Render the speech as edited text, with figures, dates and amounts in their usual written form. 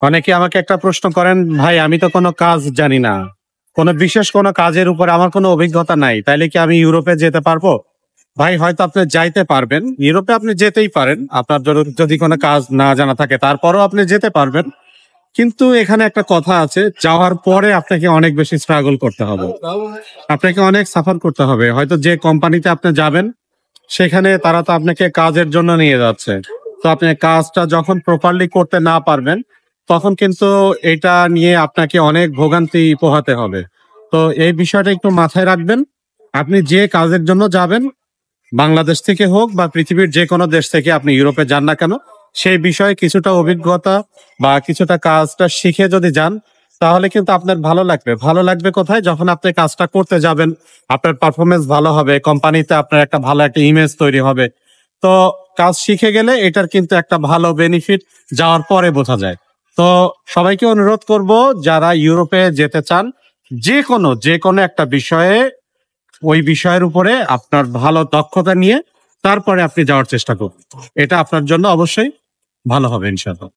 অনেকে আমাকে একটা প্রশ্ন করেন, "ভাই আমি তো কোনো কাজ জানি না। কোনো বিশেষ কোনো কাজের উপরে আমার কোনো অভিজ্ঞতা নাই। তাইলে কি আমি ইউরোপে যেতে পারবো?" ভাই হয়তো আপনি যাইতে পারবেন। ইউরোপে আপনি যেতেই পারেন। আপনার যদি কোনো কাজ না জানা থাকে তারপরেও আপনি যেতে পারবেন। কিন্তু এখানে একটা কথা আছে, যাওয়ার পরে আপনাকে অনেক বেশি স্ট্রাগল করতে হবে। আপনাকে অনেক সাফার করতে হবে। হয়তো যে কোম্পানিতে আপনি যাবেন, সেখানে তারা তো আপনাকে কাজের জন্য নিয়ে যাচ্ছে। তো আপনি কাজটা যখন প্রপারলি করতে না পারবেন, তখন কিন্তু এটা নিয়ে আপনাকে অনেক ভোগান্তি পোহাতে হবে। তো এই বিষয়টা একটু মাথায় রাখবেন। আপনি যে কাজের জন্য যাবেন, বাংলাদেশ থেকে হোক বা পৃথিবীর যেকোনো দেশ থেকে আপনি ইউরোপে যান না কেন, সেই বিষয়ে কিছুটা অভিজ্ঞতা বা কিছুটা কাজটা শিখে যদি যান, তাহলে কিন্তু আপনার ভালো লাগবে। ভালো লাগবে কোথায়? যখন আপনি কাজটা করতে যাবেন, আপনার পারফরম্যান্স ভালো হবে, কোম্পানিতে আপনার একটা ভালো একটা ইমেজ তৈরি হবে। তো কাজ শিখে গেলে এটার কিন্তু একটা ভালো বেনিফিট যাওয়ার পরে বোঝা যায়। তো সবাইকে অনুরোধ করব, যারা ইউরোপে যেতে চান, যেকোনো একটা বিষয়ে ওই বিষয়ের উপরে আপনার ভালো দক্ষতা নিয়ে তারপরে আপনি যাওয়ার চেষ্টা করুন। এটা আপনার জন্য অবশ্যই ভালো হবে ইনশাআল্লাহ।